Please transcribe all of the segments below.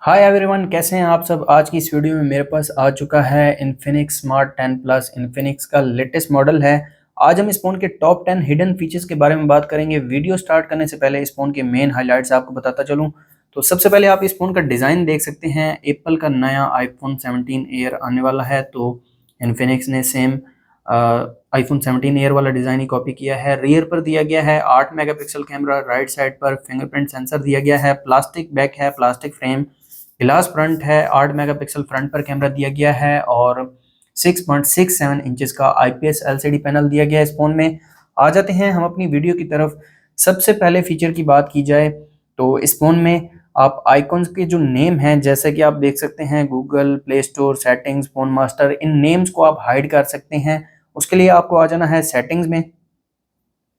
Hi everyone, कैसे हैं आप सब। आज की इस वीडियो में मेरे पास आ चुका है इन्फिनिक्स स्मार्ट 10 प्लस। इन्फिनिक्स का लेटेस्ट मॉडल है। आज हम इस फ़ोन के टॉप 10 हिडन फीचर्स के बारे में बात करेंगे। वीडियो स्टार्ट करने से पहले इस फ़ोन के मेन हाइलाइट्स आपको बताता चलूं तो सबसे पहले आप इस फ़ोन का डिज़ाइन देख सकते हैं। एप्पल का नया आईफोन 17 एयर आने वाला है, तो इन्फिनिक्स ने सेम आईफोन 17 एयर वाला डिज़ाइन ही कॉपी किया है। रियर पर दिया गया है 8 मेगापिक्सल कैमरा, राइट साइड पर फिंगरप्रिंट सेंसर दिया गया है, प्लास्टिक बैक है, प्लास्टिक फ्रेम, ग्लास फ्रंट है, 8 मेगापिक्सल फ्रंट पर कैमरा दिया गया है और 6.67 इंचेस का आईपीएस एलसीडी पैनल दिया गया है इस फोन में। आ जाते हैं हम अपनी वीडियो की तरफ। सबसे पहले फीचर की बात की जाए तो इस फोन में आप आइकॉन्स के जो नेम हैं, जैसे कि आप देख सकते हैं Google, play store, settings, phone master, इन नेम्स को आप हाइड कर सकते हैं। उसके लिए आपको आ जाना है सेटिंग्स में।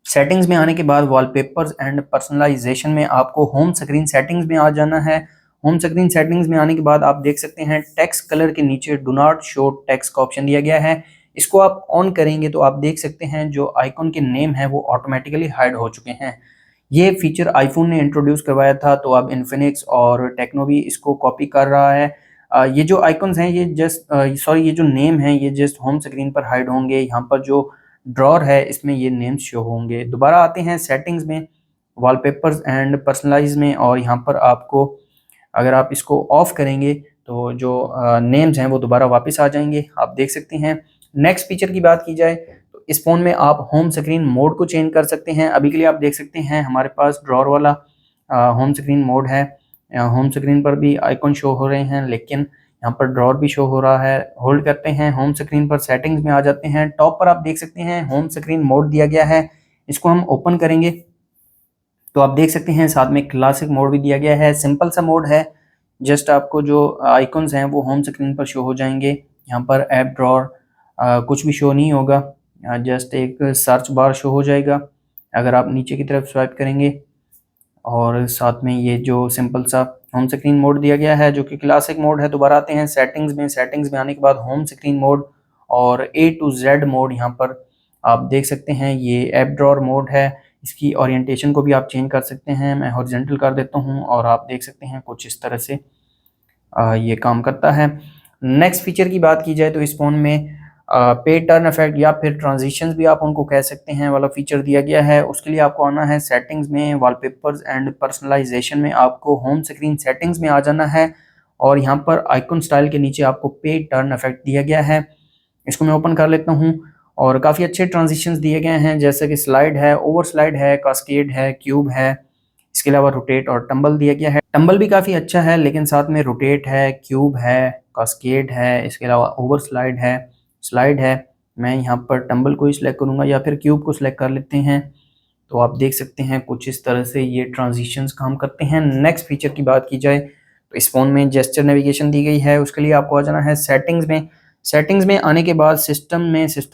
सेटिंग्स में आने के बाद वॉलपेपर्स एंड पर्सनलाइजेशन में आपको होम स्क्रीन सेटिंग्स में आ जाना है। होम स्क्रीन सेटिंग्स में आने के बाद आप देख सकते हैं टेक्स्ट कलर के नीचे डू नॉट शो टेक्स्ट का ऑप्शन दिया गया है। इसको आप ऑन करेंगे तो आप देख सकते हैं जो आइकॉन के नेम है वो ऑटोमेटिकली हाइड हो चुके हैं। ये फीचर आईफोन ने इंट्रोड्यूस करवाया था, तो अब इन्फिनिक्स और टेक्नो भी इसको कॉपी कर रहा है। ये जो आइकॉन्स हैं ये ये जो नेम है ये जस्ट होम स्क्रीन पर हाइड होंगे। यहाँ पर जो ड्रॉर है इसमें ये नेम्स शो होंगे। दोबारा आते हैं सेटिंग्स में, वॉलपेपर्स एंड पर्सनलाइज में, और यहाँ पर आपको अगर आप इसको ऑफ करेंगे तो जो नेम्स हैं वो दोबारा वापस आ जाएंगे, आप देख सकते हैं। नेक्स्ट फीचर की बात की जाए तो इस फ़ोन में आप होम स्क्रीन मोड को चेंज कर सकते हैं। अभी के लिए आप देख सकते हैं हमारे पास ड्रॉर वाला होम स्क्रीन मोड है। होम स्क्रीन पर भी आइकॉन शो हो रहे हैं, लेकिन यहाँ पर ड्रॉर भी शो हो रहा है। होल्ड करते हैं होम स्क्रीन पर, सेटिंग्स में आ जाते हैं। टॉप पर आप देख सकते हैं होम स्क्रीन मोड दिया गया है। इसको हम ओपन करेंगे तो आप देख सकते हैं साथ में क्लासिक मोड भी दिया गया है। सिंपल सा मोड है, जस्ट आपको जो आइकॉन्स हैं वो होम स्क्रीन पर शो हो जाएंगे। यहाँ पर ऐप ड्रॉर कुछ भी शो नहीं होगा, जस्ट एक सर्च बार शो हो जाएगा अगर आप नीचे की तरफ स्वाइप करेंगे। और साथ में ये जो सिंपल सा होम स्क्रीन मोड दिया गया है जो कि क्लासिक मोड है। दोबारा आते हैं सेटिंग्स में। सेटिंग्स में आने के बाद होम स्क्रीन मोड और ए टू जेड मोड, यहाँ पर आप देख सकते हैं ये ऐप ड्रॉर मोड है। इसकी ओरिएंटेशन को भी आप चेंज कर सकते हैं। मैं हॉरिजॉन्टल कर देता हूँ और आप देख सकते हैं कुछ इस तरह से ये काम करता है। नेक्स्ट फीचर की बात की जाए तो इस फ़ोन में पे टर्न इफेक्ट या फिर ट्रांजिशंस भी आप उनको कह सकते हैं वाला फीचर दिया गया है। उसके लिए आपको आना है सेटिंग्स में, वॉलपेपर्स एंड पर्सनलाइजेशन में आपको होम स्क्रीन सेटिंग्स में आ जाना है और यहाँ पर आइकॉन स्टाइल के नीचे आपको पे टर्न इफेक्ट दिया गया है। इसको मैं ओपन कर लेता हूँ और काफ़ी अच्छे ट्रांजिशंस दिए गए हैं, जैसे कि स्लाइड है, ओवर स्लाइड है, कास्केड है, क्यूब है। इसके अलावा रोटेट और टंबल दिया गया है। टंबल भी काफ़ी अच्छा है, लेकिन साथ में रोटेट है, क्यूब है, कास्केड है, इसके अलावा ओवर स्लाइड है, स्लाइड है। मैं यहाँ पर टंबल को ही सिलेक्ट करूँगा या फिर क्यूब को सिलेक्ट कर लेते हैं। तो आप देख सकते हैं कुछ इस तरह से ये ट्रांजिशंस काम करते हैं। नेक्स्ट फीचर की बात की जाए तो इस फ़ोन में जेस्चर नेविगेशन दी गई है। उसके लिए आपको आ जाना है सेटिंग्स में। सेटिंग्स में आने के बाद सिस्टम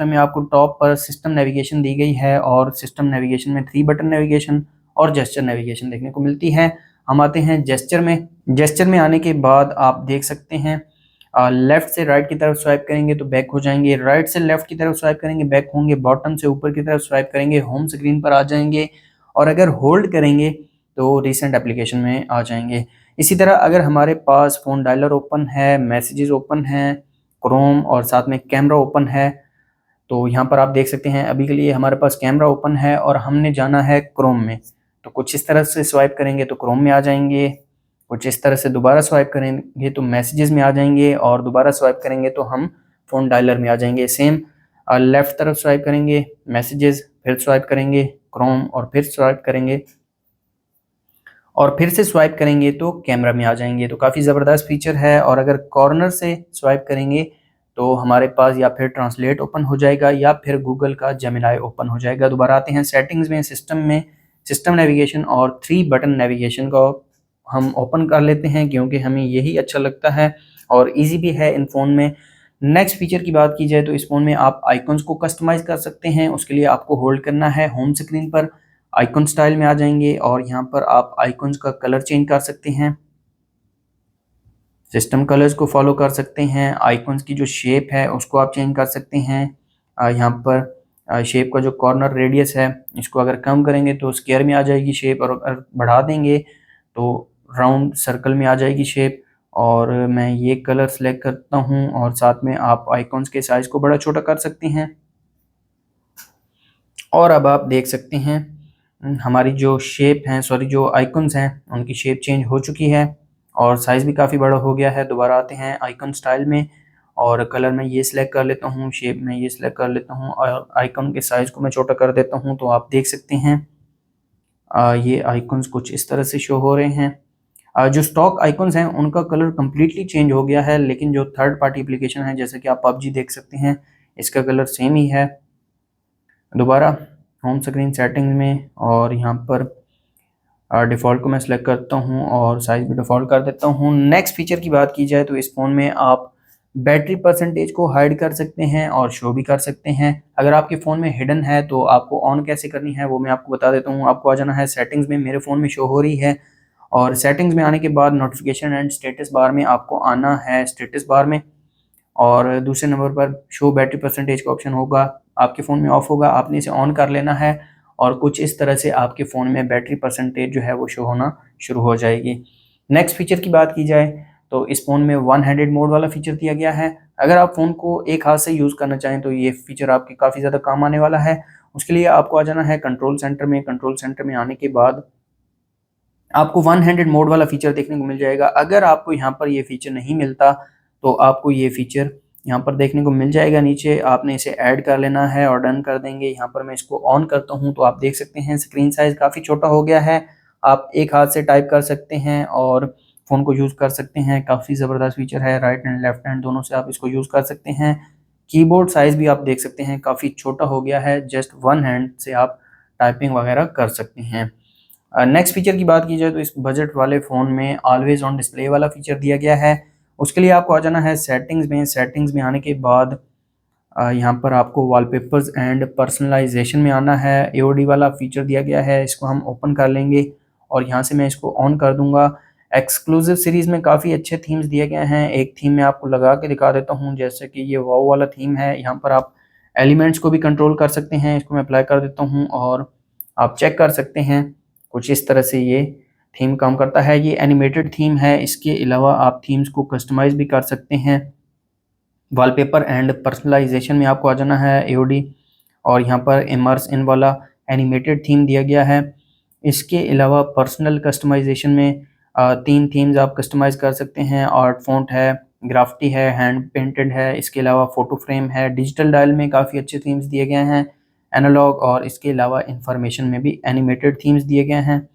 में आपको टॉप पर सिस्टम नेविगेशन दी गई है और सिस्टम नेविगेशन में 3 बटन नेविगेशन और जेस्चर नेविगेशन देखने को मिलती है। हम आते हैं जेस्चर में। जेस्चर में आने के बाद आप देख सकते हैं लेफ्ट से राइट की तरफ स्वाइप करेंगे तो बैक हो जाएंगे, राइट से लेफ्ट की तरफ स्वाइप करेंगे बैक होंगे, बॉटम से ऊपर की तरफ स्वाइप करेंगे होम स्क्रीन पर आ जाएंगे, और अगर होल्ड करेंगे तो रिसेंट एप्लीकेशन में आ जाएंगे। इसी तरह अगर हमारे पास फ़ोन डायलर ओपन है, मैसेजेस ओपन है, क्रोम और साथ में कैमरा ओपन है, तो यहाँ पर आप देख सकते हैं अभी के लिए हमारे पास कैमरा ओपन है और हमने जाना है क्रोम में। तो कुछ इस तरह से स्वाइप करेंगे तो क्रोम में आ जाएंगे, कुछ इस तरह से दोबारा स्वाइप करेंगे तो मैसेजेस में आ जाएंगे, और दोबारा स्वाइप करेंगे तो हम फ़ोन डायलर में आ जाएंगे। सेम लेफ़्ट तरफ स्वाइप करेंगे मैसेजेस, फिर स्वाइप करेंगे क्रोम, और फिर स्वाइप करेंगे और फिर से स्वाइप करेंगे तो कैमरा में आ जाएंगे। तो काफ़ी ज़बरदस्त फीचर है। और अगर कॉर्नर से स्वाइप करेंगे तो हमारे पास या फिर ट्रांसलेट ओपन हो जाएगा या फिर गूगल का जेमिनाई ओपन हो जाएगा। दोबारा आते हैं सेटिंग्स में सिस्टम नेविगेशन और 3 बटन नेविगेशन को हम ओपन कर लेते हैं क्योंकि हमें यही अच्छा लगता है और ईजी भी है इन फ़ोन में। नेक्स्ट फीचर की बात की जाए तो इस फ़ोन में आप आइकॉन्स को कस्टमाइज़ कर सकते हैं। उसके लिए आपको होल्ड करना है होम स्क्रीन पर, आइकॉन स्टाइल में आ जाएंगे और यहाँ पर आप आइकॉन्स का कलर चेंज कर सकते हैं, सिस्टम कलर्स को फॉलो कर सकते हैं। आइकॉन्स की जो शेप है उसको आप चेंज कर सकते हैं। यहाँ पर शेप का जो कॉर्नर रेडियस है इसको अगर कम करेंगे तो स्क्वायर में आ जाएगी शेप, और अगर बढ़ा देंगे तो राउंड सर्कल में आ जाएगी शेप। और मैं ये कलर सेलेक्ट करता हूँ और साथ में आप आइकॉन्स के साइज़ को बड़ा छोटा कर सकते हैं। और अब आप देख सकते हैं हमारी जो शेप हैं, सॉरी जो आइकॉन्स हैं, उनकी शेप चेंज हो चुकी है और साइज़ भी काफ़ी बड़ा हो गया है। दोबारा आते हैं आइकॉन स्टाइल में और कलर मैं ये सिलेक्ट कर लेता हूँ, शेप में ये सिलेक्ट कर लेता हूँ और आइकॉन के साइज़ को मैं छोटा कर देता हूँ। तो आप देख सकते हैं ये आइकॉन्स कुछ इस तरह से शो हो रहे हैं। जो स्टॉक आइकॉन्स हैं उनका कलर कम्प्लीटली चेंज हो गया है, लेकिन जो थर्ड पार्टी एप्लीकेशन है जैसे कि आप पबजी देख सकते हैं, इसका कलर सेम ही है। दोबारा होम स्क्रीन सेटिंग में और यहाँ पर डिफ़ॉल्ट को मैं सिलेक्ट करता हूँ और साइज़ भी डिफ़ॉल्ट कर देता हूँ। नेक्स्ट फीचर की बात की जाए तो इस फ़ोन में आप बैटरी परसेंटेज को हाइड कर सकते हैं और शो भी कर सकते हैं। अगर आपके फ़ोन में हिडन है तो आपको ऑन कैसे करनी है वो मैं आपको बता देता हूँ। आपको आ जाना है सेटिंग्स में, मेरे फ़ोन में शो हो रही है और सेटिंग्स में आने के बाद नोटिफिकेशन एंड स्टेटस बार में आपको आना है, स्टेटस बार में, और दूसरे नंबर पर शो बैटरी परसेंटेज का ऑप्शन होगा, आपके फ़ोन में ऑफ होगा, आपने इसे ऑन कर लेना है और कुछ इस तरह से आपके फ़ोन में बैटरी परसेंटेज जो है वो शो होना शुरू हो जाएगी। नेक्स्ट फीचर की बात की जाए तो इस फ़ोन में वन हैंडेड मोड वाला फीचर दिया गया है। अगर आप फ़ोन को एक हाथ से यूज़ करना चाहें तो ये फीचर आपके काफ़ी ज़्यादा काम आने वाला है। उसके लिए आपको आ जाना है कंट्रोल सेंटर में। कंट्रोल सेंटर में आने के बाद आपको वन हैंडेड मोड वाला फीचर देखने को मिल जाएगा। अगर आपको यहाँ पर ये फीचर नहीं मिलता तो आपको ये फीचर यहाँ पर देखने को मिल जाएगा नीचे, आपने इसे ऐड कर लेना है और डन कर देंगे। यहाँ पर मैं इसको ऑन करता हूँ तो आप देख सकते हैं स्क्रीन साइज़ काफ़ी छोटा हो गया है। आप एक हाथ से टाइप कर सकते हैं और फ़ोन को यूज़ कर सकते हैं। काफ़ी ज़बरदस्त फीचर है, राइट एंड लेफ्ट हैंड दोनों से आप इसको यूज़ कर सकते हैं। कीबोर्ड साइज़ भी आप देख सकते हैं काफ़ी छोटा हो गया है, जस्ट वन हैंड से आप टाइपिंग वगैरह कर सकते हैं। नेक्स्ट फीचर की बात की जाए तो इस बजट वाले फ़ोन में ऑलवेज ऑन डिस्प्ले वाला फीचर दिया गया है। उसके लिए आपको आ जाना है सेटिंग्स में। सेटिंग्स में आने के बाद यहाँ पर आपको वॉलपेपर्स एंड पर्सनलाइजेशन में आना है। एओडी वाला फीचर दिया गया है, इसको हम ओपन कर लेंगे और यहाँ से मैं इसको ऑन कर दूंगा। एक्सक्लूसिव सीरीज़ में काफ़ी अच्छे थीम्स दिए गए हैं। एक थीम मैं आपको लगा के दिखा देता हूँ, जैसे कि ये वाव वाला थीम है। यहाँ पर आप एलिमेंट्स को भी कंट्रोल कर सकते हैं। इसको मैं अप्लाई कर देता हूँ और आप चेक कर सकते हैं कुछ इस तरह से ये थीम काम करता है। ये एनिमेटेड थीम है। इसके अलावा आप थीम्स को कस्टमाइज़ भी कर सकते हैं। वॉलपेपर एंड पर्सनलाइजेशन में आपको आ जाना है एओडी और यहाँ पर इमर्स इन वाला एनिमेटेड थीम दिया गया है। इसके अलावा पर्सनल कस्टमाइजेशन में 3 थीम्स आप कस्टमाइज़ कर सकते हैं। आर्ट फ़ॉन्ट है, ग्राफिटी है, हैंड पेंटेड है, इसके अलावा फ़ोटो फ्रेम है। डिजिटल डायल में काफ़ी अच्छे थीम्स दिए गए हैं, एनालॉग, और इसके अलावा इन्फॉर्मेशन में भी एनिमेटेड थीम्स दिए गए हैं।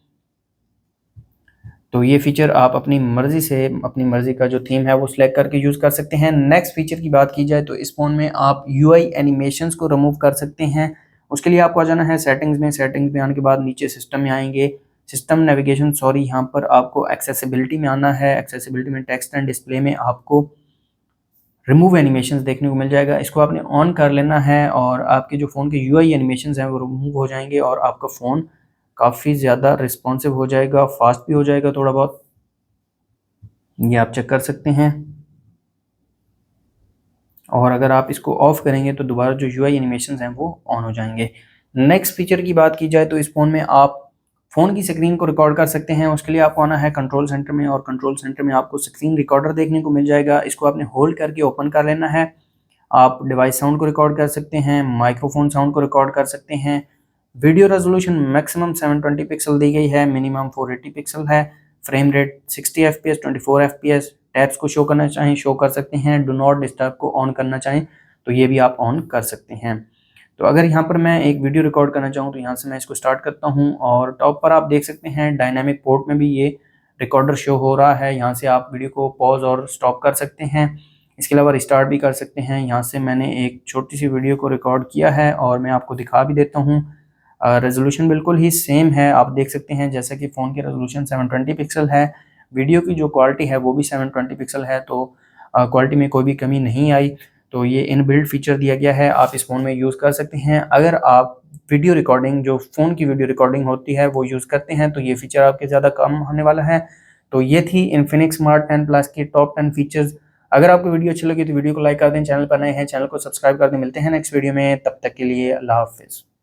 तो ये फीचर आप अपनी मर्ज़ी से, अपनी मर्ज़ी का जो थीम है वो सिलेक्ट करके यूज़ कर सकते हैं। नेक्स्ट फीचर की बात की जाए तो इस फ़ोन में आप यूआई एनिमेशंस को रिमूव कर सकते हैं। उसके लिए आपको आ जाना है सेटिंग्स में। सेटिंग्स में आने के बाद नीचे सिस्टम में आएंगे, सिस्टम नेविगेशन, सॉरी, यहाँ पर आपको एक्सेसिबिलिटी में आना है। एक्सेसिबिलिटी में टेक्स्ट एंड डिस्प्ले में आपको रिमूव एनिमेशंस देखने को मिल जाएगा। इसको आपने ऑन कर लेना है और आपके जो फ़ोन के यूआई एनिमेशंस हैं वो रिमूव हो जाएंगे और आपका फ़ोन काफ़ी ज़्यादा रिस्पॉन्सिव हो जाएगा, फास्ट भी हो जाएगा थोड़ा बहुत। ये आप चेक कर सकते हैं। और अगर आप इसको ऑफ करेंगे तो दोबारा जो यूआई एनिमेशंस हैं वो ऑन हो जाएंगे। नेक्स्ट फीचर की बात की जाए तो इस फ़ोन में आप फ़ोन की स्क्रीन को रिकॉर्ड कर सकते हैं। उसके लिए आपको आना है कंट्रोल सेंटर में और कंट्रोल सेंटर में आपको स्क्रीन रिकॉर्डर देखने को मिल जाएगा। इसको आपने होल्ड करके ओपन कर लेना है। आप डिवाइस साउंड को रिकॉर्ड कर सकते हैं, माइक्रोफोन साउंड को रिकॉर्ड कर सकते हैं। वीडियो रेजोल्यूशन मैक्सिमम 720 पिक्सल दी गई है, मिनिमम 480 पिक्सल है। Frame rate 60 FPS, 24 FPS. Tabs को शो करना चाहें शो कर सकते हैं। डू नॉट डिस्टर्ब को ऑन करना चाहें तो ये भी आप ऑन कर सकते हैं। तो अगर यहाँ पर मैं एक वीडियो रिकॉर्ड करना चाहूँ तो यहाँ से मैं इसको स्टार्ट करता हूँ और टॉप पर आप देख सकते हैं डायनामिक पोर्ट में भी ये रिकॉर्डर शो हो रहा है। यहाँ से आप वीडियो को पॉज और स्टॉप कर सकते हैं। इसके अलावा रिस्टार्ट भी कर सकते हैं। यहाँ से मैंने एक छोटी सी वीडियो को रिकॉर्ड किया है और मैं आपको दिखा भी देता हूँ। रेजोल्यूशन बिल्कुल ही सेम है, आप देख सकते हैं, जैसा कि फ़ोन की रेजोल्यूशन 720 पिक्सल है। वीडियो की जो क्वालिटी है वो भी 720 पिक्सल है, तो क्वालिटी में कोई भी कमी नहीं आई। तो ये इनबिल्ट फीचर दिया गया है, आप इस फ़ोन में यूज़ कर सकते हैं। अगर आप वीडियो रिकॉर्डिंग, जो फ़ोन की वीडियो रिकॉर्डिंग होती है वो यूज़ करते हैं तो ये फीचर आपके ज़्यादा काम होने वाला है। तो ये थी इन्फिनिक्स स्मार्ट 10 प्लस के टॉप 10 फीचर्स। अगर आपको वीडियो अच्छी लगी तो वीडियो को लाइक कर दें, चैनल पर नए हैं चैनल को सब्सक्राइब कर दें। मिलते हैं नेक्स्ट वीडियो में, तब तक के लिए अल्लाह हाफ़िज़।